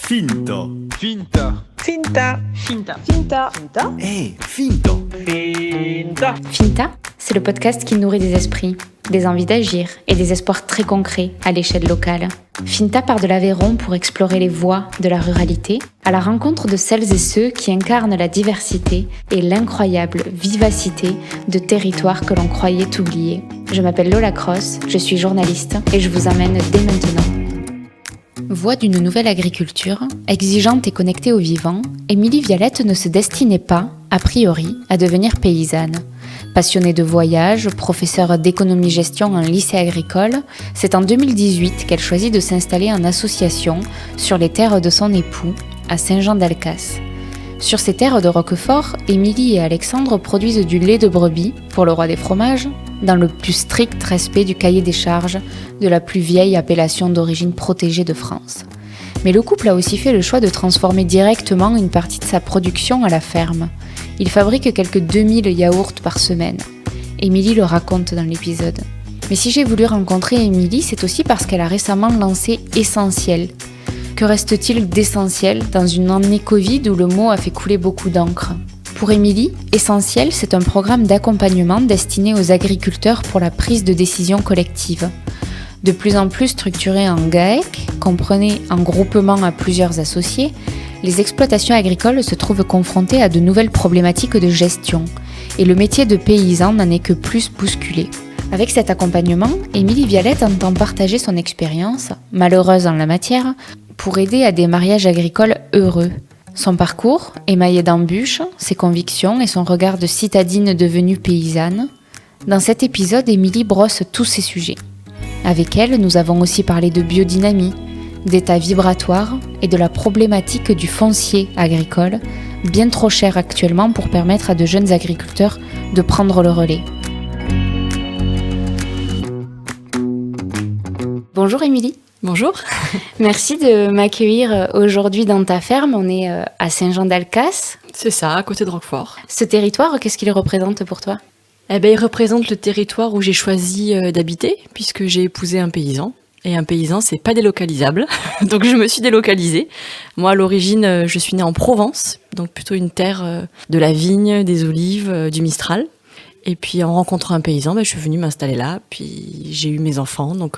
Finto. Finta. Finta. Finta. Finta. Finta. Finto. Finta. Finta, c'est le podcast qui nourrit des esprits, des envies d'agir et des espoirs très concrets à l'échelle locale. Finta part de l'Aveyron pour explorer les voies de la ruralité, à la rencontre de celles et ceux qui incarnent la diversité et l'incroyable vivacité de territoires que l'on croyait oubliés. Je m'appelle Lola Cross, je suis journaliste et je vous emmène dès maintenant. Voix d'une nouvelle agriculture, exigeante et connectée au vivant, Émilie Vialette ne se destinait pas, a priori, à devenir paysanne. Passionnée de voyage, professeure d'économie-gestion en lycée agricole, c'est en 2018 qu'elle choisit de s'installer en association sur les terres de son époux, à Saint-Jean-d'Alcas. Sur ces terres de Roquefort, Émilie et Alexandre produisent du lait de brebis, pour le roi des fromages, dans le plus strict respect du cahier des charges de la plus vieille appellation d'origine protégée de France. Mais le couple a aussi fait le choix de transformer directement une partie de sa production à la ferme. Il fabrique quelques 2000 yaourts par semaine. Émilie le raconte dans l'épisode. Mais si j'ai voulu rencontrer Émilie, c'est aussi parce qu'elle a récemment lancé Essentiel. Que reste-t-il d'essentiel dans une année Covid où le mot a fait couler beaucoup d'encre ? Pour Émilie, Essentiel, c'est un programme d'accompagnement destiné aux agriculteurs pour la prise de décision collective. De plus en plus structuré en GAEC, comprenez un groupement à plusieurs associés, les exploitations agricoles se trouvent confrontées à de nouvelles problématiques de gestion, et le métier de paysan n'en est que plus bousculé. Avec cet accompagnement, Émilie Vialette entend partager son expérience, malheureuse en la matière, pour aider à des mariages agricoles heureux. Son parcours, émaillé d'embûches, ses convictions et son regard de citadine devenue paysanne. Dans cet épisode, Émilie brosse tous ces sujets. Avec elle, nous avons aussi parlé de biodynamie, d'état vibratoire et de la problématique du foncier agricole, bien trop cher actuellement pour permettre à de jeunes agriculteurs de prendre le relais. Bonjour Émilie. Bonjour. Merci de m'accueillir aujourd'hui dans ta ferme. On est à Saint-Jean-d'Alcas. C'est ça, à côté de Roquefort. Ce territoire, qu'est-ce qu'il représente pour toi ? Il représente le territoire où j'ai choisi d'habiter, puisque j'ai épousé un paysan. Et un paysan, c'est pas délocalisable. Donc je me suis délocalisée. Moi, à l'origine, je suis née en Provence, donc plutôt une terre de la vigne, des olives, du Mistral. Et puis en rencontrant un paysan, je suis venue m'installer là. Puis j'ai eu mes enfants, donc...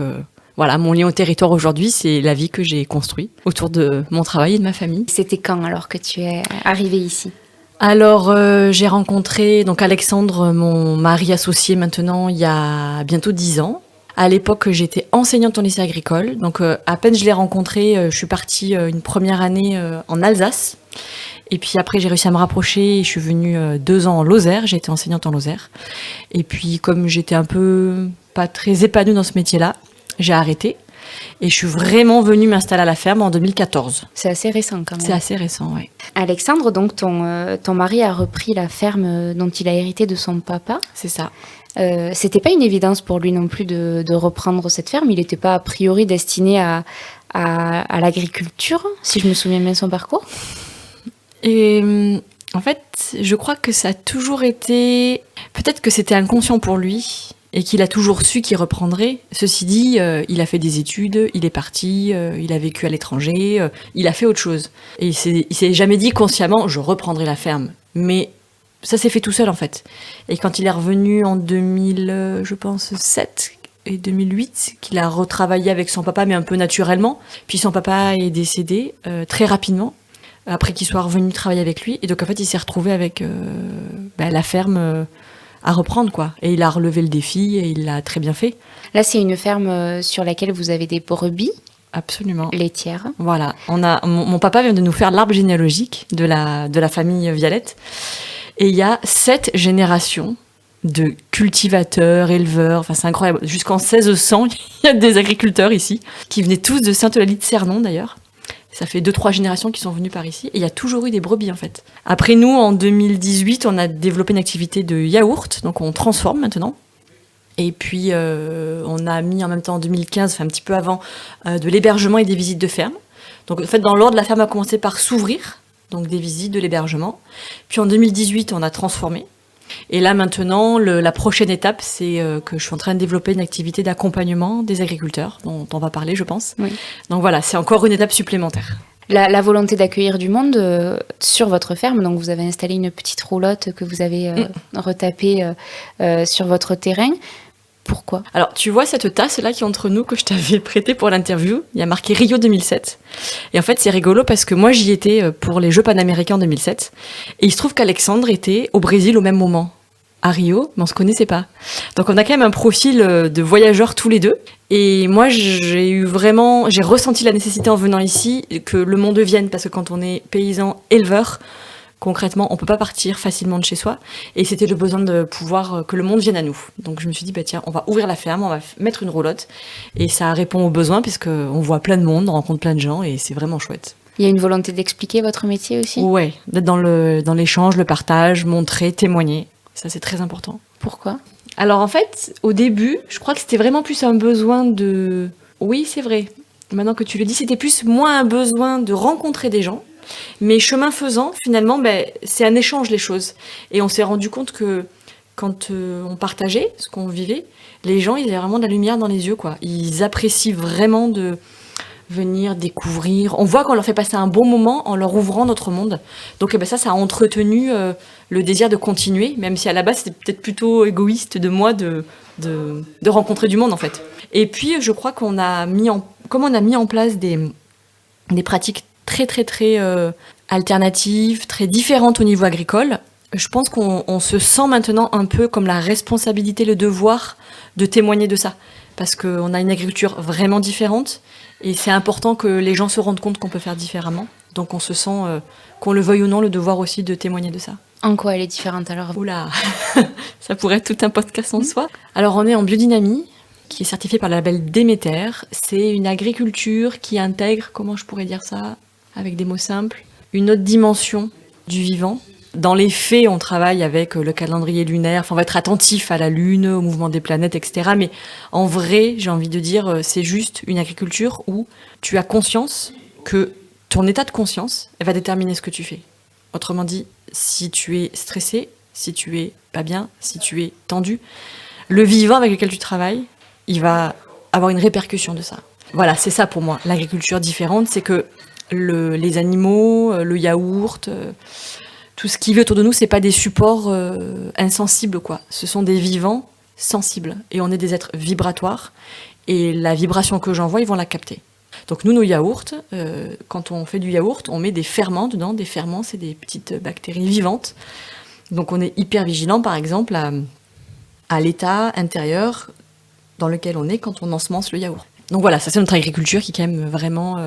Voilà, mon lien au territoire aujourd'hui, c'est la vie que j'ai construite autour de mon travail et de ma famille. C'était quand alors que tu es arrivée ici ? Alors, j'ai rencontré donc Alexandre, mon mari associé maintenant, il y a bientôt 10 ans. À l'époque, j'étais enseignante en lycée agricole. Donc, à peine je l'ai rencontré, je suis partie une première année en Alsace. Et puis après, j'ai réussi à me rapprocher et je suis venue 2 ans en Lozère. J'ai été enseignante en Lozère. Et puis, comme j'étais un peu pas très épanouie dans ce métier-là, j'ai arrêté et je suis vraiment venue m'installer à la ferme en 2014. C'est assez récent quand même. C'est assez récent, oui. Alexandre, donc ton mari a repris la ferme dont il a hérité de son papa. C'est ça. C'était pas une évidence pour lui non plus de reprendre cette ferme. Il n'était pas a priori destiné à l'agriculture, si je me souviens bien de son parcours. Et en fait, je crois que ça a toujours été... Peut-être que c'était inconscient pour lui... et qu'il a toujours su qu'il reprendrait. Ceci dit, il a fait des études, il est parti, il a vécu à l'étranger, il a fait autre chose. Et il s'est jamais dit consciemment « je reprendrai la ferme ». Mais ça s'est fait tout seul en fait. Et quand il est revenu en 2007 et 2008, qu'il a retravaillé avec son papa, mais un peu naturellement, puis son papa est décédé très rapidement, après qu'il soit revenu travailler avec lui. Et donc en fait, il s'est retrouvé avec la ferme... à reprendre quoi. Et il a relevé le défi et il l'a très bien fait. Là, c'est une ferme sur laquelle vous avez des brebis. Absolument. Laitières. Voilà. Mon papa vient de nous faire l'arbre généalogique de la famille Vialette. Et il y a 7 générations de cultivateurs, éleveurs. Enfin, c'est incroyable. Jusqu'en 1600, il y a des agriculteurs ici qui venaient tous de Sainte-Eulalie-de-Cernon d'ailleurs. Ça fait 2-3 générations qui sont venues par ici. Et il y a toujours eu des brebis, en fait. Après, nous, en 2018, on a développé une activité de yaourt. Donc, on transforme maintenant. Et puis, on a mis en même temps, en 2015, enfin un petit peu avant, de l'hébergement et des visites de ferme. Donc, en fait, dans l'ordre, la ferme a commencé par s'ouvrir. Donc, des visites, de l'hébergement. Puis, en 2018, on a transformé. Et là maintenant, la prochaine étape, c'est que je suis en train de développer une activité d'accompagnement des agriculteurs, dont on va parler, je pense. Oui. Donc voilà, c'est encore une étape supplémentaire. La volonté d'accueillir du monde sur votre ferme, donc vous avez installé une petite roulotte que vous avez retapée sur votre terrain. Pourquoi ? Alors, tu vois cette tasse-là qui est entre nous, que je t'avais prêtée pour l'interview, il y a marqué Rio 2007. Et en fait, c'est rigolo parce que moi, j'y étais pour les Jeux panaméricains en 2007. Et il se trouve qu'Alexandre était au Brésil au même moment, à Rio, mais on se connaissait pas. Donc, on a quand même un profil de voyageurs tous les deux. Et moi, j'ai ressenti la nécessité en venant ici que le monde vienne, parce que quand on est paysan éleveur, concrètement, on peut pas partir facilement de chez soi. Et c'était le besoin de pouvoir que le monde vienne à nous. Donc je me suis dit, tiens, on va ouvrir la ferme, on va mettre une roulotte. Et ça répond aux besoins, puisqu'on voit plein de monde, on rencontre plein de gens, et c'est vraiment chouette. Il y a une volonté d'expliquer votre métier aussi ? Ouais, d'être dans l'échange, le partage, montrer, témoigner. Ça, c'est très important. Pourquoi ? Alors en fait, au début, je crois que c'était vraiment plus un besoin de... Oui, c'est vrai. Maintenant que tu le dis, c'était moins un besoin de rencontrer des gens. Mais chemin faisant, finalement, c'est un échange, les choses. Et on s'est rendu compte que quand on partageait ce qu'on vivait, les gens, ils avaient vraiment de la lumière dans les yeux, quoi. Ils apprécient vraiment de venir découvrir. On voit qu'on leur fait passer un bon moment en leur ouvrant notre monde. Donc ça a entretenu le désir de continuer, même si à la base, c'était peut-être plutôt égoïste de moi de rencontrer du monde, en fait. Et puis, je crois comme on a mis en place des pratiques très très très alternatives, très différentes au niveau agricole, je pense qu'on se sent maintenant un peu comme la responsabilité, le devoir de témoigner de ça. Parce qu'on a une agriculture vraiment différente et c'est important que les gens se rendent compte qu'on peut faire différemment. Donc on se sent, qu'on le veuille ou non, le devoir aussi de témoigner de ça. En quoi elle est différente alors ? Oula, ça pourrait être tout un podcast en soi. Alors on est en biodynamie, qui est certifiée par le label Déméter. C'est une agriculture qui intègre, comment je pourrais dire ça avec des mots simples, une autre dimension du vivant. Dans les faits, on travaille avec le calendrier lunaire, on va être attentif à la Lune, au mouvement des planètes, etc. Mais en vrai, j'ai envie de dire, c'est juste une agriculture où tu as conscience que ton état de conscience va déterminer ce que tu fais. Autrement dit, si tu es stressé, si tu es pas bien, si tu es tendu, le vivant avec lequel tu travailles, il va avoir une répercussion de ça. Voilà, c'est ça pour moi, l'agriculture différente, c'est que les animaux, le yaourt, tout ce qui vit autour de nous, c'est pas des supports insensibles, quoi. Ce sont des vivants sensibles. Et on est des êtres vibratoires. Et la vibration que j'envoie, ils vont la capter. Donc nous, nos yaourts, quand on fait du yaourt, on met des ferments dedans. Des ferments, c'est des petites bactéries vivantes. Donc on est hyper vigilant, par exemple, à l'état intérieur dans lequel on est quand on ensemence le yaourt. Donc voilà, ça c'est notre agriculture qui est quand même vraiment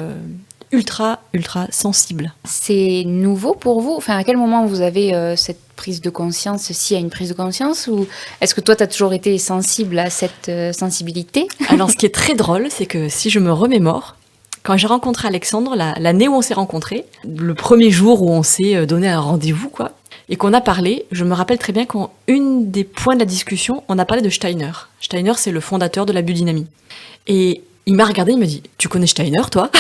ultra sensible. C'est nouveau pour vous ? Enfin, à quel moment vous avez cette prise de conscience, s'il y a une prise de conscience, ou est-ce que toi tu as toujours été sensible à cette sensibilité ? Alors ce qui est très drôle, c'est que si je me remémore, quand j'ai rencontré Alexandre, l'année où on s'est rencontrés, le premier jour où on s'est donné un rendez-vous, quoi, et qu'on a parlé, je me rappelle très bien qu'une des points de la discussion, on a parlé de Steiner. Steiner, c'est le fondateur de la biodynamie. Et il m'a regardé, il m'a dit « Tu connais Steiner, toi ?»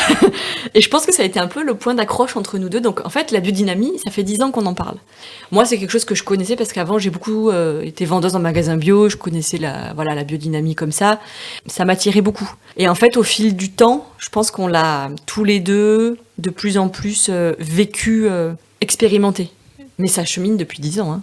Et je pense que ça a été un peu le point d'accroche entre nous deux. Donc en fait, la biodynamie, ça fait 10 ans qu'on en parle. Moi, c'est quelque chose que je connaissais parce qu'avant, j'ai beaucoup été vendeuse en magasin bio. Je connaissais la biodynamie comme ça. Ça m'attirait beaucoup. Et en fait, au fil du temps, je pense qu'on l'a tous les deux de plus en plus vécu, expérimenté. Mais ça chemine depuis 10 ans. Hein.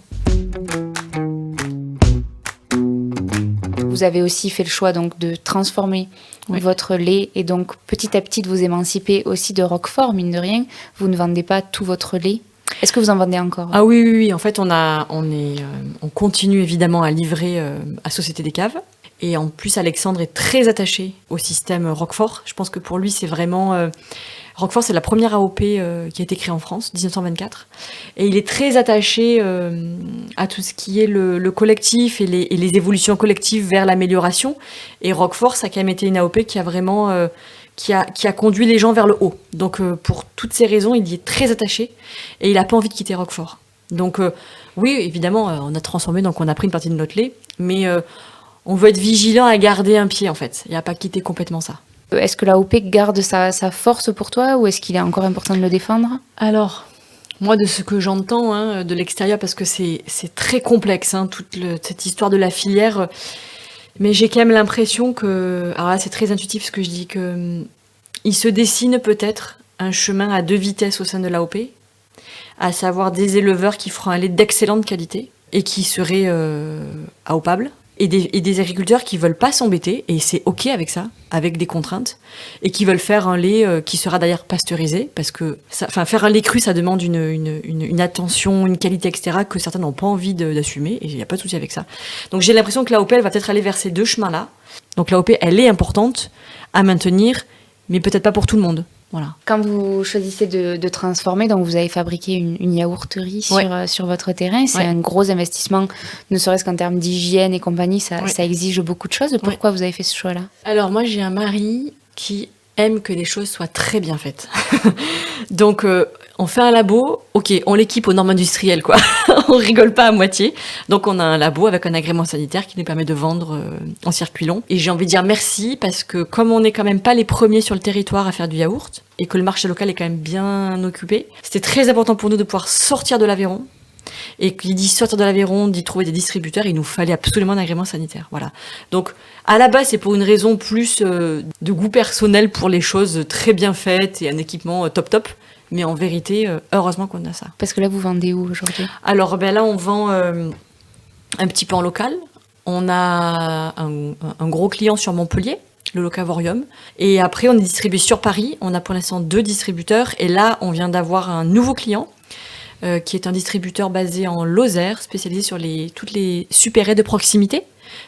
Vous avez aussi fait le choix donc de transformer votre lait et donc petit à petit de vous émanciper aussi de Roquefort, mine de rien. Vous ne vendez pas tout votre lait. Est-ce que vous en vendez encore ? Ah oui. En fait, on continue évidemment à livrer à Société des Caves. Et en plus, Alexandre est très attaché au système Roquefort. Je pense que pour lui, c'est vraiment... Roquefort, c'est la première AOP qui a été créée en France, 1924. Et il est très attaché à tout ce qui est le collectif et les évolutions collectives vers l'amélioration. Et Roquefort, ça a quand même été une AOP qui a vraiment... qui a conduit les gens vers le haut. Donc, pour toutes ces raisons, il y est très attaché. Et il n'a pas envie de quitter Roquefort. Donc, oui, évidemment, on a transformé, donc on a pris une partie de notre lait. Mais on veut être vigilant à garder un pied, en fait. Et à pas quitter complètement ça. Est-ce que l'AOP garde sa force pour toi ou est-ce qu'il est encore important de le défendre ? Alors, moi, de ce que j'entends de l'extérieur, parce que c'est très complexe, toute cette histoire de la filière, mais j'ai quand même l'impression que... Alors là, c'est très intuitif ce que je dis, qu'il se dessine peut-être un chemin à 2 vitesses au sein de l'AOP, à savoir des éleveurs qui feront un lait d'excellente qualité et qui seraient AOPables, et des agriculteurs qui veulent pas s'embêter, et c'est ok avec ça, avec des contraintes, et qui veulent faire un lait qui sera d'ailleurs pasteurisé, parce que faire un lait cru, ça demande une attention, une qualité, etc., que certains n'ont pas envie d'assumer, et il n'y a pas de souci avec ça. Donc j'ai l'impression que l'AOP, elle va peut-être aller vers ces 2 chemins-là. Donc l'AOP, elle est importante à maintenir, mais peut-être pas pour tout le monde. Voilà. Quand vous choisissez de transformer, donc vous avez fabriqué une yaourterie sur votre terrain, c'est un gros investissement, ne serait-ce qu'en termes d'hygiène et compagnie, ça exige beaucoup de choses. Pourquoi vous avez fait ce choix-là ? Alors moi, j'ai un mari qui aime que les choses soient très bien faites. Donc, on fait un labo, ok, on l'équipe aux normes industrielles, quoi. On rigole pas à moitié. Donc, on a un labo avec un agrément sanitaire qui nous permet de vendre en circuit long. Et j'ai envie de dire merci parce que comme on n'est quand même pas les premiers sur le territoire à faire du yaourt et que le marché local est quand même bien occupé, c'était très important pour nous de pouvoir sortir de l'Aveyron. Et qui dit sortir de l'Aveyron, dit trouver des distributeurs, il nous fallait absolument un agrément sanitaire. Voilà. Donc, à la base, c'est pour une raison plus de goût personnel pour les choses très bien faites et un équipement top. Mais en vérité, heureusement qu'on a ça. Parce que là, vous vendez où aujourd'hui ? Alors, là, on vend un petit peu en local. On a un gros client sur Montpellier, le Locavorium. Et après, on est distribué sur Paris. On a pour l'instant 2 distributeurs. Et là, on vient d'avoir un nouveau client qui est un distributeur basé en Lozère, spécialisé sur toutes les supérettes de proximité.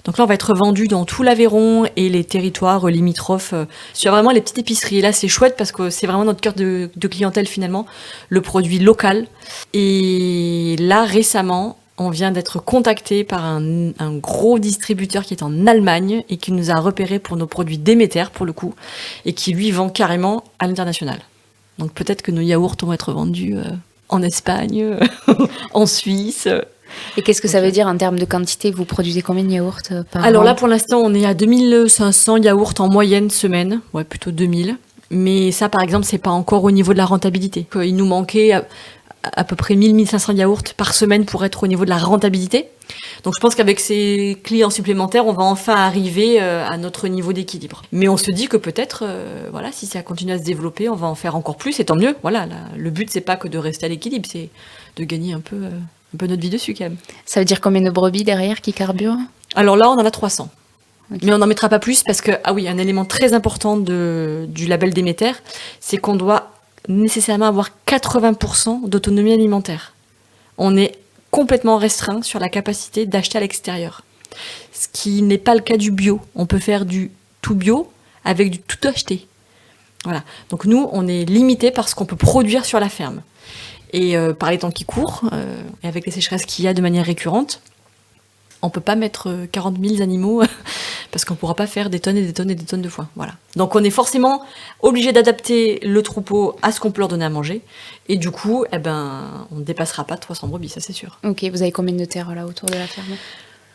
Donc là, on va être vendu dans tout l'Aveyron et les territoires limitrophes, sur vraiment les petites épiceries. Et là, c'est chouette parce que c'est vraiment notre cœur de clientèle finalement, le produit local. Et là, récemment, on vient d'être contacté par un gros distributeur qui est en Allemagne et qui nous a repérés pour nos produits Déméter, pour le coup, et qui, lui, vend carrément à l'international. Donc peut-être que nos yaourts vont être vendus en Espagne, en Suisse. Et qu'est-ce que ça veut dire en termes de quantité ? Vous produisez combien de yaourts par an ? Alors là, pour l'instant, on est à 2500 yaourts en moyenne semaine. Ouais, plutôt 2000. Mais ça, par exemple, c'est pas encore au niveau de la rentabilité. Il nous manquait à peu près 1000-1500 yaourts par semaine pour être au niveau de la rentabilité. Donc je pense qu'avec ces clients supplémentaires, on va enfin arriver à notre niveau d'équilibre. Mais on se dit que peut-être, si ça continue à se développer, on va en faire encore plus, et tant mieux. Voilà, le but, c'est pas que de rester à l'équilibre, c'est de gagner un peu notre vie dessus quand même. Ça veut dire combien de brebis derrière qui carburent ? Alors là, on en a 300. Okay. Mais on n'en mettra pas plus parce que, un élément très important du label Déméter, c'est qu'on doit nécessairement avoir 80% d'autonomie alimentaire. On est complètement restreint sur la capacité d'acheter à l'extérieur. Ce qui n'est pas le cas du bio. On peut faire du tout bio avec du tout acheté. Voilà. Donc nous, on est limité par ce qu'on peut produire sur la ferme. Et par les temps qui courent, et avec les sécheresses qu'il y a de manière récurrente, on ne peut pas mettre 40 000 animaux parce qu'on ne pourra pas faire des tonnes et des tonnes et des tonnes de foin. Voilà. Donc on est forcément obligé d'adapter le troupeau à ce qu'on peut leur donner à manger. Et du coup, on ne dépassera pas 300 brebis, ça c'est sûr. Ok, vous avez combien de terre là autour de la ferme ?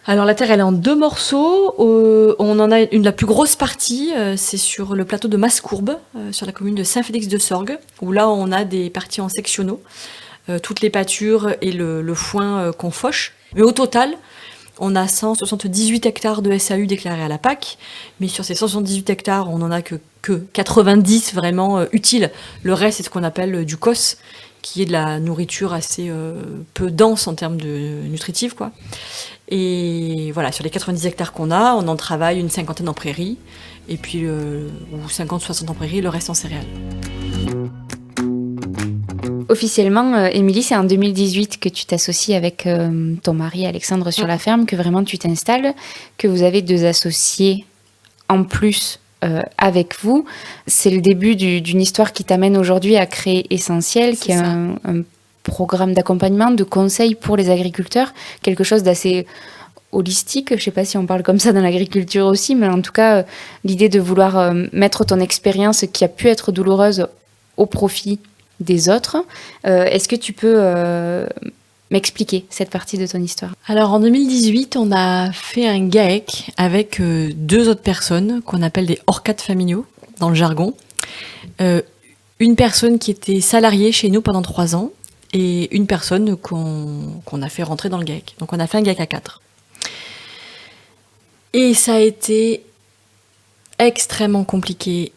Alors la terre, elle est en 2 morceaux. On en a la plus grosse partie, c'est sur le plateau de Mascourbe, sur la commune de Saint-Félix-de-Sorgues, où là on a des parties en sectionaux, toutes les pâtures et le foin qu'on fauche. Mais au total, on a 178 hectares de SAU déclarés à la PAC, mais sur ces 178 hectares, on n'en a que 90 vraiment utiles. Le reste, c'est ce qu'on appelle du COS, qui est de la nourriture assez peu dense en termes de nutritive, quoi. Et voilà, sur les 90 hectares qu'on a, on en travaille une 50aine en prairie, et puis, ou 50-60 en prairie, le reste en céréales. Officiellement, Émilie, c'est en 2018 que tu t'associes avec ton mari Alexandre sur la ferme, que vraiment tu t'installes, que vous avez 2 associés en plus avec vous. C'est le début d'une histoire qui t'amène aujourd'hui à créer Essentiel, qui est un programme d'accompagnement, de conseil pour les agriculteurs, quelque chose d'assez holistique, je ne sais pas si on parle comme ça dans l'agriculture aussi, mais en tout cas, l'idée de vouloir mettre ton expérience qui a pu être douloureuse au profit des autres. Est-ce que tu peux m'expliquer cette partie de ton histoire ? Alors en 2018, on a fait un GAEC avec 2 autres personnes qu'on appelle des hors-cadres familiaux dans le jargon. Une personne qui était salariée chez nous pendant 3 ans et une personne qu'on a fait rentrer dans le GAEC. Donc on a fait un GAEC à 4. Et ça a été extrêmement compliqué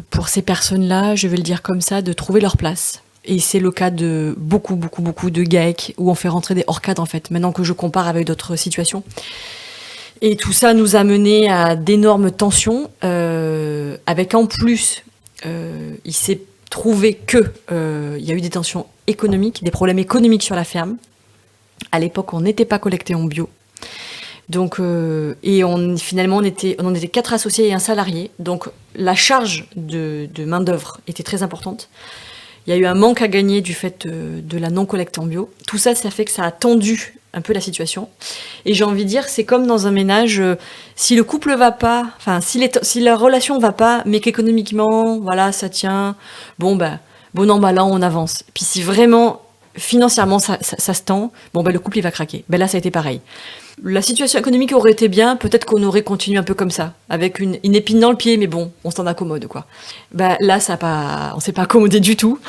pour ces personnes-là, je vais le dire comme ça, de trouver leur place. Et c'est le cas de beaucoup de GAEC où on fait rentrer des hors-cadres en fait, maintenant que je compare avec d'autres situations. Et tout ça nous a mené à d'énormes tensions, avec en plus, il s'est trouvé que il y a eu des tensions économiques, des problèmes économiques sur la ferme. À l'époque, on n'était pas collecté en bio. Donc, finalement, on était 4 associés et un salarié. Donc, la charge de main-d'œuvre était très importante. Il y a eu un manque à gagner du fait de la non-collecte en bio. Tout ça, ça fait que ça a tendu un peu la situation. Et j'ai envie de dire, c'est comme dans un ménage, si le couple va pas, enfin, si la relation va pas, mais qu'économiquement, voilà, ça tient, bon an, mal an, on avance. Puis si vraiment, financièrement, ça se tend, le couple, il va craquer. Là, ça a été pareil. La situation économique aurait été bien, peut-être qu'on aurait continué un peu comme ça, avec une épine dans le pied, mais bon, on s'en accommode, quoi. Là, on s'est pas accommodé du tout,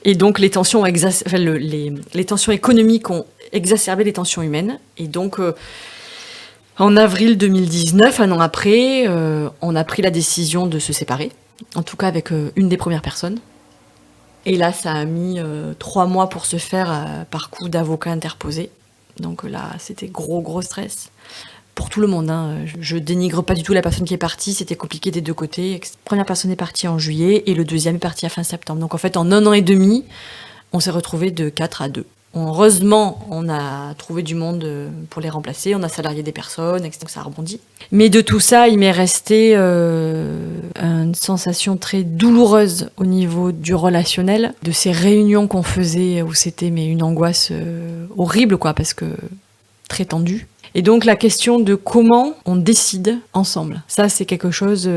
et donc les tensions, les tensions économiques ont exacerbé les tensions humaines, et donc en avril 2019, un an après, on a pris la décision de se séparer, en tout cas avec une des premières personnes. Et là, ça a mis 3 mois pour se faire par coup d'avocat interposé. Donc là, c'était gros stress. Pour tout le monde, hein. Je dénigre pas du tout la personne qui est partie, c'était compliqué des deux côtés. La première personne est partie en juillet et le deuxième est parti à fin septembre. Donc en fait, en 1 an et demi, on s'est retrouvés de 4 à 2. Heureusement, on a trouvé du monde pour les remplacer, on a salarié des personnes, etc. Donc ça a rebondi. Mais de tout ça, il m'est resté une sensation très douloureuse au niveau du relationnel, de ces réunions qu'on faisait où c'était une angoisse horrible, quoi, parce que très tendue. Et donc la question de comment on décide ensemble, ça c'est quelque chose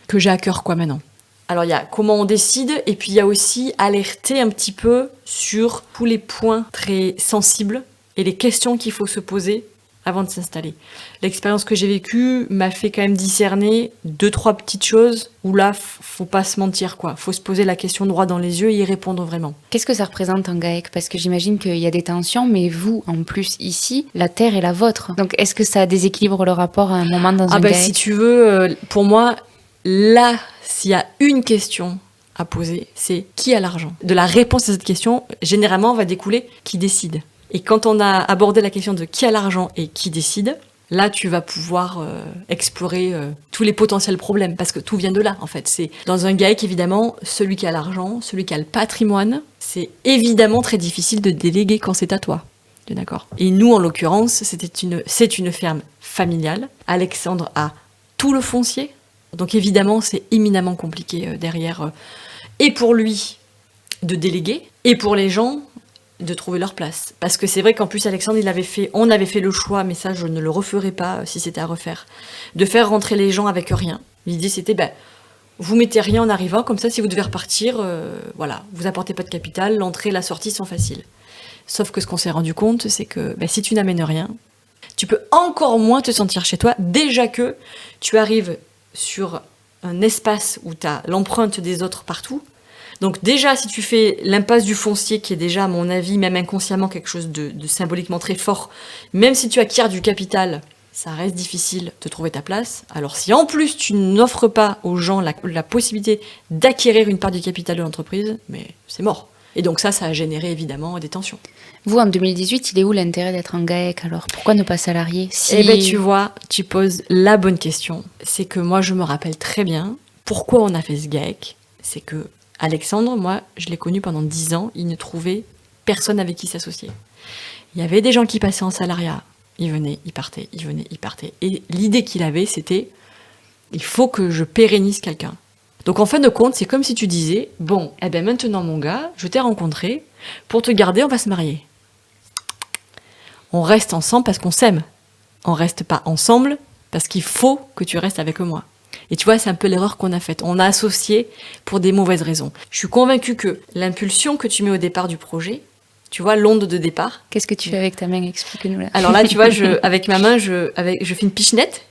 que j'ai à cœur, quoi, maintenant. Alors il y a comment on décide, et puis il y a aussi alerter un petit peu sur tous les points très sensibles et les questions qu'il faut se poser avant de s'installer. L'expérience que j'ai vécue m'a fait quand même discerner 2-3 petites choses où là, faut pas se mentir, quoi. Faut se poser la question droit dans les yeux et y répondre vraiment. Qu'est-ce que ça représente un GAEC? Parce que j'imagine qu'il y a des tensions, mais vous, en plus, ici, la terre est la vôtre. Donc est-ce que ça déséquilibre le rapport à un moment dans un GAEC? Si tu veux, pour moi, là, s'il y a une question à poser, c'est qui a l'argent? De la réponse à cette question, généralement, va découler qui décide. Et quand on a abordé la question de qui a l'argent et qui décide, là, tu vas pouvoir explorer tous les potentiels problèmes, parce que tout vient de là, en fait. C'est dans un GAEC, évidemment, celui qui a l'argent, celui qui a le patrimoine, c'est évidemment très difficile de déléguer quand c'est à toi. Tu es d'accord? Et nous, en l'occurrence, c'est une ferme familiale. Alexandre a tout le foncier. Donc évidemment, c'est éminemment compliqué derrière, et pour lui de déléguer, et pour les gens de trouver leur place. Parce que c'est vrai qu'en plus, Alexandre, on avait fait le choix, mais ça, je ne le referais pas si c'était à refaire, de faire rentrer les gens avec rien. L'idée, c'était, vous mettez rien en arrivant, comme ça, si vous devez repartir, voilà, vous apportez pas de capital, l'entrée et la sortie sont faciles. Sauf que ce qu'on s'est rendu compte, c'est que si tu n'amènes rien, tu peux encore moins te sentir chez toi, déjà que tu arrives sur un espace où tu as l'empreinte des autres partout. Donc déjà, si tu fais l'impasse du foncier, qui est déjà, à mon avis, même inconsciemment, quelque chose de symboliquement très fort, même si tu acquiers du capital, ça reste difficile de trouver ta place. Alors si en plus tu n'offres pas aux gens la possibilité d'acquérir une part du capital de l'entreprise, mais c'est mort. Et donc ça a généré évidemment des tensions. Vous, en 2018, il est où l'intérêt d'être un GAEC alors? Pourquoi ne pas salarié tu vois, tu poses la bonne question. C'est que moi, je me rappelle très bien pourquoi on a fait ce GAEC. C'est que Alexandre, moi, je l'ai connu pendant 10 ans, il ne trouvait personne avec qui s'associer. Il y avait des gens qui passaient en salariat, ils venaient, ils partaient, ils venaient, ils partaient. Et l'idée qu'il avait, c'était, il faut que je pérennise quelqu'un. Donc en fin de compte, c'est comme si tu disais, maintenant mon gars, je t'ai rencontré, pour te garder, on va se marier. On reste ensemble parce qu'on s'aime. On reste pas ensemble parce qu'il faut que tu restes avec moi. Et tu vois, c'est un peu l'erreur qu'on a faite. On a associé pour des mauvaises raisons. Je suis convaincue que l'impulsion que tu mets au départ du projet, tu vois, l'onde de départ. Qu'est-ce que tu fais avec ta main? Explique-nous là. Alors là, tu vois, avec ma main, je fais une pichenette.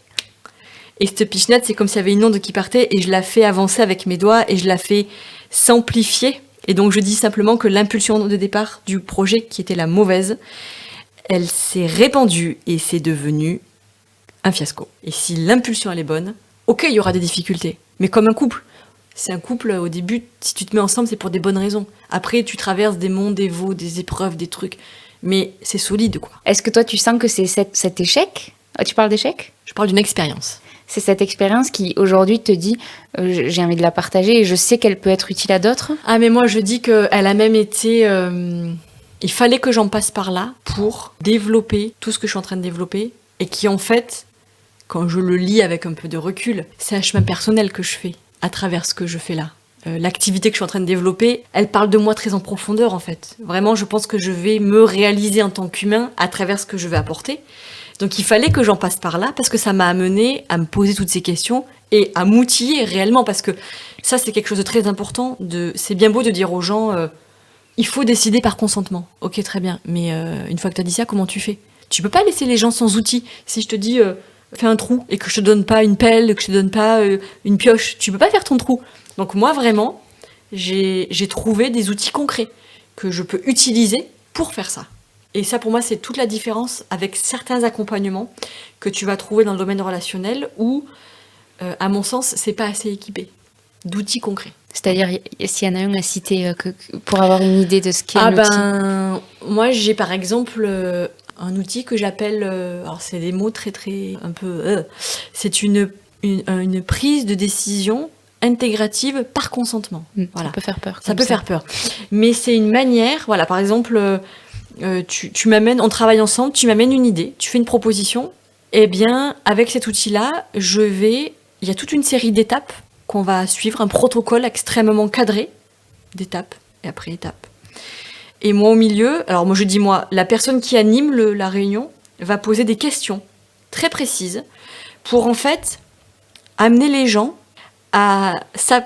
Et cette pichenette, c'est comme s'il y avait une onde qui partait et je la fais avancer avec mes doigts et je la fais s'amplifier. Et donc, je dis simplement que l'impulsion de départ du projet, qui était la mauvaise, elle s'est répandue et c'est devenu un fiasco. Et si l'impulsion, elle est bonne, Ok, il y aura des difficultés, mais comme un couple. C'est un couple, au début, si tu te mets ensemble, c'est pour des bonnes raisons. Après, tu traverses des monts, des vaux, des épreuves, des trucs. Mais c'est solide, quoi. Est-ce que toi, tu sens que c'est cet échec? Tu parles d'échec? Je parle d'une expérience. C'est cette expérience qui, aujourd'hui, te dit j'ai envie de la partager et je sais qu'elle peut être utile à d'autres? Ah, mais moi, je dis qu'elle a même été... il fallait que j'en passe par là pour développer tout ce que je suis en train de développer et qui, en fait, quand je le lis avec un peu de recul, c'est un chemin personnel que je fais à travers ce que je fais là. L'activité que je suis en train de développer, elle parle de moi très en profondeur, en fait. Vraiment, je pense que je vais me réaliser en tant qu'humain à travers ce que je vais apporter. Donc il fallait que j'en passe par là parce que ça m'a amené à me poser toutes ces questions et à m'outiller réellement, parce que ça, c'est quelque chose de très important. C'est bien beau de dire aux gens il faut décider par consentement. Ok, très bien, mais une fois que tu as dit ça, comment tu fais? Tu peux pas laisser les gens sans outils. Si je te dis fais un trou et que je te donne pas une pelle, que je te donne pas une pioche, tu peux pas faire ton trou. Donc moi, vraiment, j'ai trouvé des outils concrets que je peux utiliser pour faire ça. Et ça, pour moi, c'est toute la différence avec certains accompagnements que tu vas trouver dans le domaine relationnel où, à mon sens, c'est pas assez équipé d'outils concrets. C'est-à-dire, s'il y en a un à citer pour avoir une idée de ce qu'est un outil. Moi, j'ai par exemple un outil que j'appelle, alors c'est des mots très très un peu, c'est une prise de décision intégrative par consentement. Voilà. Ça peut faire peur. Ça peut faire peur. Mais c'est une manière, voilà, par exemple, tu m'amènes, on travaille ensemble, tu m'amènes une idée, tu fais une proposition, et bien avec cet outil-là, il y a toute une série d'étapes qu'on va suivre, un protocole extrêmement cadré, d'étapes et après étapes. Et moi au milieu, alors moi je dis la personne qui anime la réunion va poser des questions très précises pour en fait amener les gens à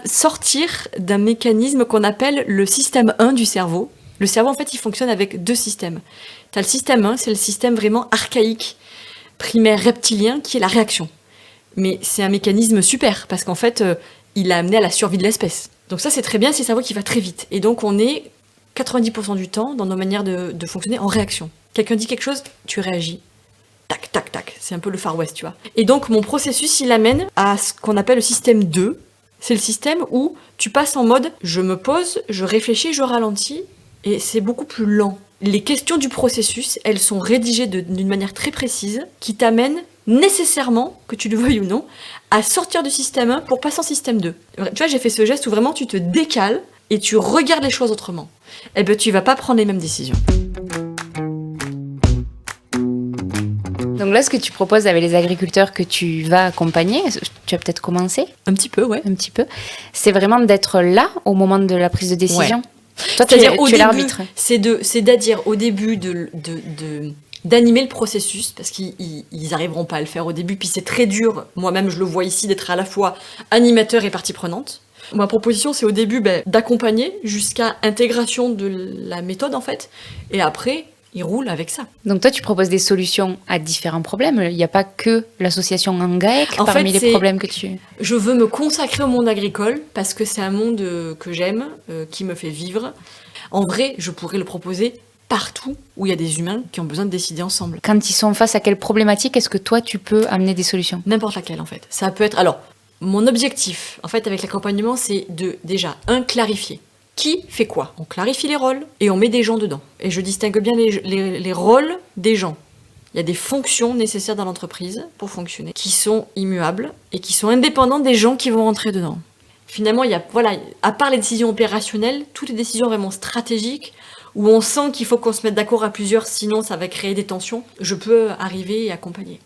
sortir d'un mécanisme qu'on appelle le système 1 du cerveau. Le cerveau, en fait, il fonctionne avec 2 systèmes. Tu as le système 1, c'est le système vraiment archaïque, primaire, reptilien, qui est la réaction. Mais c'est un mécanisme super, parce qu'en fait, il a amené à la survie de l'espèce. Donc ça, c'est très bien, c'est le cerveau qui va très vite. Et donc, on est 90% du temps, dans nos manières de fonctionner, en réaction. Quelqu'un dit quelque chose, tu réagis. Tac, tac, tac. C'est un peu le Far West, tu vois. Et donc, mon processus, il amène à ce qu'on appelle le système 2. C'est le système où tu passes en mode, je me pose, je réfléchis, je ralentis, et c'est beaucoup plus lent. Les questions du processus, elles sont rédigées d'une manière très précise, qui t'amène nécessairement, que tu le veuilles ou non, à sortir du système 1 pour passer en système 2. Tu vois, j'ai fait ce geste où vraiment tu te décales et tu regardes les choses autrement. Eh bien, tu vas pas prendre les mêmes décisions. Donc là, ce que tu proposes avec les agriculteurs que tu vas accompagner, tu as peut-être commencé? Un petit peu, ouais. Un petit peu. C'est vraiment d'être là au moment de la prise de décision. Ouais. Toi, tu es l'arbitre. C'est c'est-à-dire au début d'animer le processus, parce qu'ils n'arriveront pas à le faire au début, puis c'est très dur, moi-même je le vois ici, d'être à la fois animateur et partie prenante. Ma proposition, c'est au début d'accompagner jusqu'à intégration de la méthode, en fait, et après, ils roulent avec ça. Donc toi, tu proposes des solutions à différents problèmes. Il n'y a pas que l'association Angaek parmi les problèmes que tu... Je veux me consacrer au monde agricole, parce que c'est un monde que j'aime, qui me fait vivre. En vrai, je pourrais le proposer partout où il y a des humains qui ont besoin de décider ensemble. Quand ils sont face à quelle problématique, est-ce que toi, tu peux amener des solutions? N'importe laquelle, en fait. Ça peut être... Alors, mon objectif, en fait, avec l'accompagnement, c'est de, déjà, clarifier. Qui fait quoi? On clarifie les rôles et on met des gens dedans. Et je distingue bien les rôles des gens. Il y a des fonctions nécessaires dans l'entreprise pour fonctionner, qui sont immuables et qui sont indépendantes des gens qui vont rentrer dedans. Finalement, à part les décisions opérationnelles, toutes les décisions vraiment stratégiques, où on sent qu'il faut qu'on se mette d'accord à plusieurs, sinon ça va créer des tensions, je peux arriver et accompagner.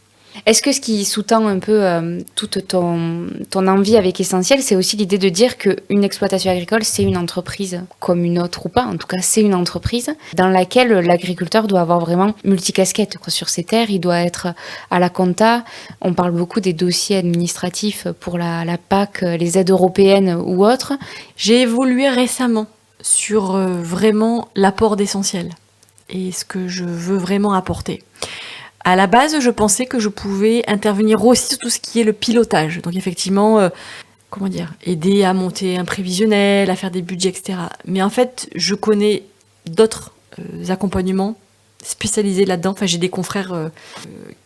Est-ce que ce qui sous-tend un peu toute ton envie avec Essentiel, c'est aussi l'idée de dire qu'une exploitation agricole, c'est une entreprise comme une autre ou pas, en tout cas c'est une entreprise dans laquelle l'agriculteur doit avoir vraiment multicasquette sur ses terres, il doit être à la compta, on parle beaucoup des dossiers administratifs pour la PAC, les aides européennes ou autres. J'ai évolué récemment sur vraiment l'apport d'Essentiel et ce que je veux vraiment apporter. À la base, je pensais que je pouvais intervenir aussi sur tout ce qui est le pilotage. Donc effectivement, aider à monter un prévisionnel, à faire des budgets, etc. Mais en fait, je connais d'autres accompagnements spécialisés là-dedans. Enfin, j'ai des confrères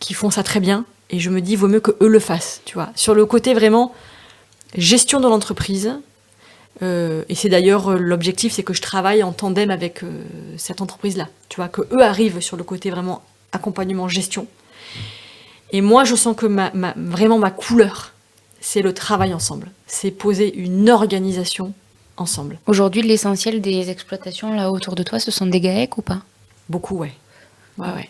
qui font ça très bien. Et je me dis, vaut mieux que eux le fassent, tu vois. Sur le côté vraiment gestion de l'entreprise, et c'est d'ailleurs l'objectif, c'est que je travaille en tandem avec cette entreprise-là, tu vois, que eux arrivent sur le côté vraiment accompagnement, gestion. Et moi, je sens que vraiment ma couleur, c'est le travail ensemble. C'est poser une organisation ensemble. Aujourd'hui, l'essentiel des exploitations là autour de toi, ce sont des GAEC ou pas? Beaucoup, ouais. Ouais.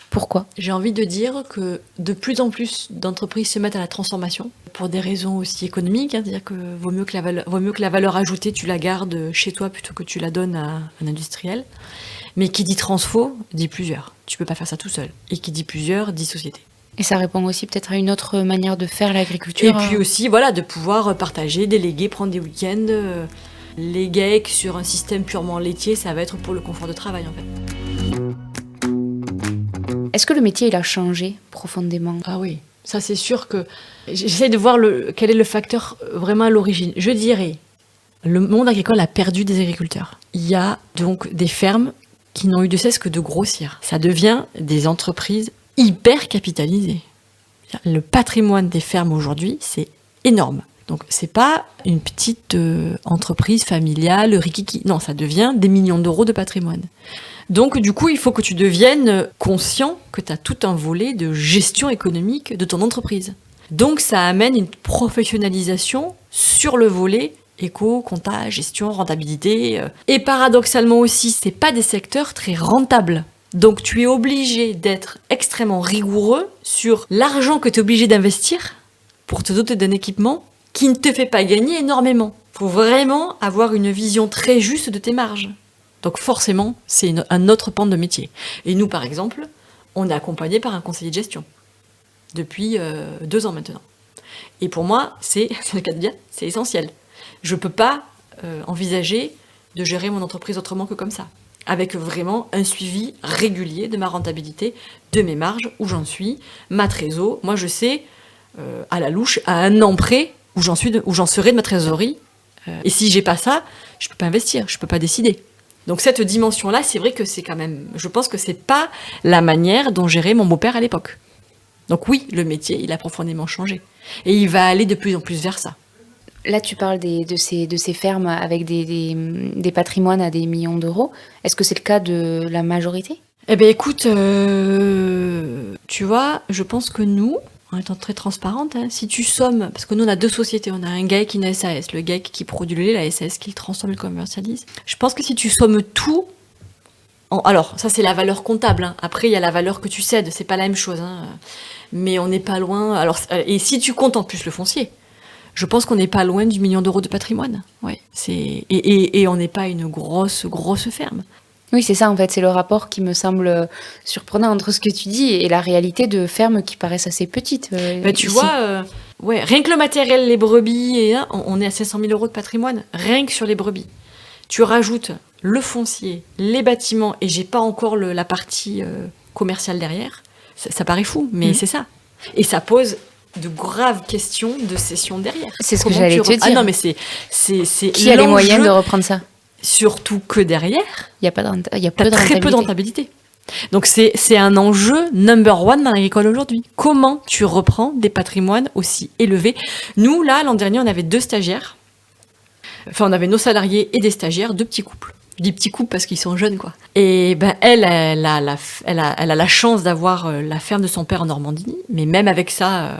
Pourquoi? J'ai envie de dire que de plus en plus d'entreprises se mettent à la transformation pour des raisons aussi économiques, hein, c'est-à-dire que vaut mieux que la valeur ajoutée, tu la gardes chez toi plutôt que tu la donnes à un industriel. Mais qui dit transfo, dit plusieurs. Tu peux pas faire ça tout seul. Et qui dit plusieurs, dit société. Et ça répond aussi peut-être à une autre manière de faire l'agriculture. Et puis aussi, voilà, de pouvoir partager, déléguer, prendre des week-ends. Les GAEC sur un système purement laitier, ça va être pour le confort de travail, en fait. Est-ce que le métier, il a changé profondément? Ah oui, ça c'est sûr que... J'essaie de voir quel est le facteur vraiment à l'origine. Je dirais, le monde agricole a perdu des agriculteurs. Il y a donc des fermes qui n'ont eu de cesse que de grossir. Ça devient des entreprises hyper capitalisées. Le patrimoine des fermes aujourd'hui, c'est énorme. Donc c'est pas une petite entreprise familiale, rikiki. Non, ça devient des millions d'euros de patrimoine. Donc du coup, il faut que tu deviennes conscient que tu as tout un volet de gestion économique de ton entreprise. Donc ça amène une professionnalisation sur le volet éco, compta, gestion, rentabilité. Et paradoxalement aussi, c'est pas des secteurs très rentables. Donc tu es obligé d'être extrêmement rigoureux sur l'argent que tu es obligé d'investir pour te doter d'un équipement qui ne te fait pas gagner énormément. Il faut vraiment avoir une vision très juste de tes marges. Donc forcément, c'est un autre pan de métier. Et nous, par exemple, on est accompagné par un conseiller de gestion depuis 2 ans maintenant. Et pour moi, c'est le cas de dire, c'est essentiel. Je ne peux pas envisager de gérer mon entreprise autrement que comme ça, avec vraiment un suivi régulier de ma rentabilité, de mes marges, où j'en suis, ma trésor. Moi, je sais, à la louche, à un an près, où j'en serai de ma trésorerie. Et si j'ai pas ça, je peux pas investir, je peux pas décider. Donc cette dimension-là, c'est vrai que c'est quand même... Je pense que c'est pas la manière dont gérait mon beau-père à l'époque. Donc oui, le métier, il a profondément changé. Et il va aller de plus en plus vers ça. Là, tu parles de ces fermes avec des patrimoines à des millions d'euros. Est-ce que c'est le cas de la majorité? Eh bien écoute, tu vois, je pense que nous, en étant très transparente, hein, si tu sommes... Parce que nous, on a 2 sociétés. On a un GAEC et une SAS. Le GAEC qui produit le lait, la SAS qui le transforme et le commercialise. Je pense que si tu sommes tout... Alors, ça, c'est la valeur comptable. Hein. Après, il y a la valeur que tu cèdes. C'est pas la même chose. Hein. Mais on n'est pas loin... Alors, et si tu comptes en plus le foncier, je pense qu'on n'est pas loin du million d'euros de patrimoine. Ouais, et on n'est pas une grosse ferme. Oui, c'est ça, en fait. C'est le rapport qui me semble surprenant entre ce que tu dis et la réalité de fermes qui paraissent assez petites. Tu vois, rien que le matériel, les brebis, on est à 500 000 euros de patrimoine, rien que sur les brebis. Tu rajoutes le foncier, les bâtiments, et j'ai pas encore la partie commerciale derrière. Ça paraît fou, mais c'est ça. Et ça pose de graves questions de cession derrière. C'est ce que j'allais te dire. Ah non, mais c'est qui a les moyens de reprendre ça? Surtout que derrière, il y a très peu de rentabilité. Donc c'est un enjeu number one dans l'agricole aujourd'hui. Comment tu reprends des patrimoines aussi élevés? Nous, là, l'an dernier, on avait 2 stagiaires. Enfin, on avait nos salariés et des stagiaires, 2 petits couples. Je dis petits couples parce qu'ils sont jeunes, quoi. Et ben elle a la chance d'avoir la ferme de son père en Normandie, mais même avec ça,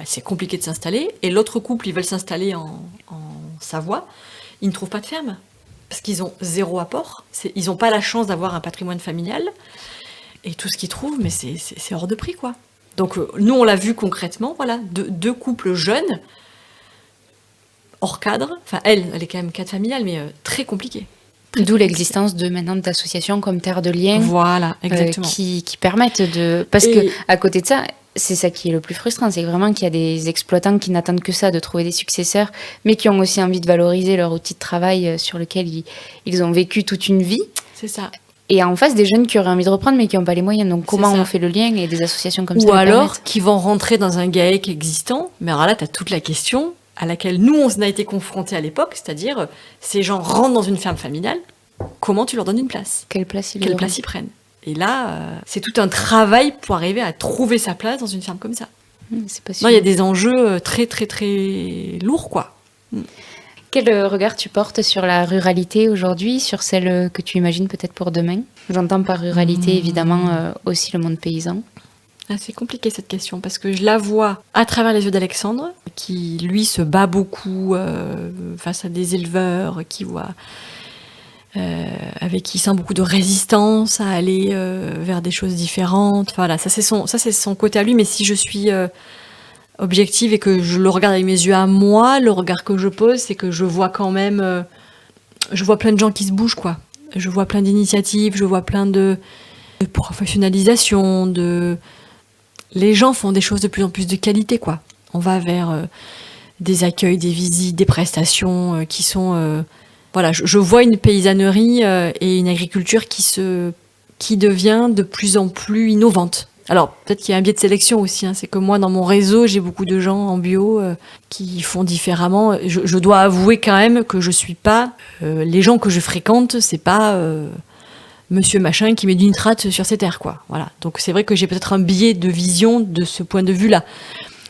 c'est compliqué de s'installer. Et l'autre couple, ils veulent s'installer en Savoie. Ils ne trouvent pas de ferme parce qu'ils ont 0 apport. Ils n'ont pas la chance d'avoir un patrimoine familial. Et tout ce qu'ils trouvent, mais c'est hors de prix, quoi. Donc nous, on l'a vu concrètement, voilà, 2 couples jeunes, hors cadre. Enfin, elle est quand même cadre familial, mais très compliqué. D'où l'existence d'associations comme Terre de Liens. Voilà, exactement. Qui permettent de... Parce que à côté de ça, c'est ça qui est le plus frustrant, c'est vraiment qu'il y a des exploitants qui n'attendent que ça, de trouver des successeurs, mais qui ont aussi envie de valoriser leur outil de travail sur lequel ils ont vécu toute une vie. C'est ça. Et en face, des jeunes qui auraient envie de reprendre, mais qui n'ont pas les moyens. Donc comment on fait le lien et des associations comme ça? Ou alors, qui vont rentrer dans un GAEC existant. Mais alors là, tu as toute la question à laquelle nous, on a été confrontés à l'époque, c'est-à-dire, ces gens rentrent dans une ferme familiale, comment tu leur donnes une place? Quelle place ils prennent? Et là, c'est tout un travail pour arriver à trouver sa place dans une ferme comme ça. C'est pas Non, il y a des enjeux très, très, très lourds, quoi. Quel regard tu portes sur la ruralité aujourd'hui, sur celle que tu imagines peut-être pour demain? J'entends par ruralité évidemment aussi le monde paysan. C'est compliqué cette question parce que je la vois à travers les yeux d'Alexandre, qui lui se bat beaucoup face à des éleveurs, avec qui il sent beaucoup de résistance à aller vers des choses différentes. Voilà, ça c'est son côté à lui. Mais si je suis objective et que je le regarde avec mes yeux à moi, le regard que je pose, c'est que je vois quand même, je vois plein de gens qui se bougent, quoi. Je vois plein d'initiatives, je vois plein de professionnalisation, les gens font des choses de plus en plus de qualité, quoi. On va vers des accueils, des visites, des prestations qui sont... Voilà, je vois une paysannerie et une agriculture qui devient de plus en plus innovante. Alors, peut-être qu'il y a un biais de sélection aussi. C'est que moi, dans mon réseau, j'ai beaucoup de gens en bio qui font différemment. Je dois avouer quand même que je suis pas... les gens que je fréquente, c'est pas... Monsieur machin qui met du nitrate sur ses terres, quoi. Voilà. Donc c'est vrai que j'ai peut-être un biais de vision de ce point de vue-là.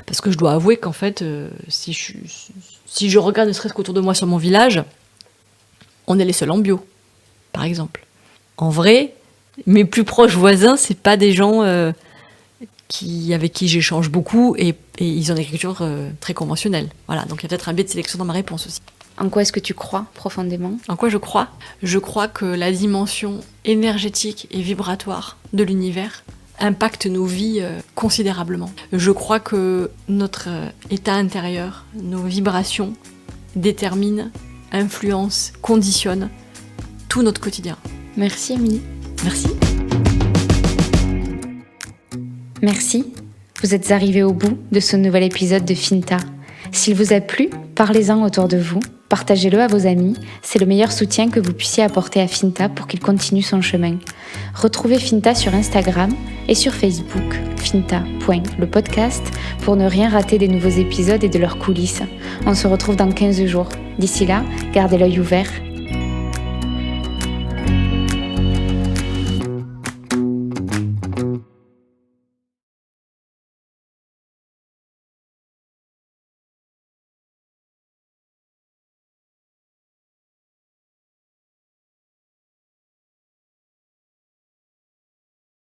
Parce que je dois avouer qu'en fait, si je regarde ne serait-ce qu'autour de moi sur mon village, on est les seuls en bio, par exemple. En vrai, mes plus proches voisins, c'est pas des gens avec qui j'échange beaucoup et ils ont une agriculture très conventionnelle. Voilà. Donc il y a peut-être un biais de sélection dans ma réponse aussi. En quoi est-ce que tu crois profondément? En quoi je crois? Je crois que la dimension énergétique et vibratoire de l'univers impacte nos vies considérablement. Je crois que notre état intérieur, nos vibrations déterminent, influencent, conditionnent tout notre quotidien. Merci Émilie. Merci. Merci. Vous êtes arrivés au bout de ce nouvel épisode de Finta. S'il vous a plu, parlez-en autour de vous. Partagez-le à vos amis, c'est le meilleur soutien que vous puissiez apporter à Finta pour qu'il continue son chemin. Retrouvez Finta sur Instagram et sur Facebook, finta.lepodcast, pour ne rien rater des nouveaux épisodes et de leurs coulisses. On se retrouve dans 15 jours. D'ici là, gardez l'œil ouvert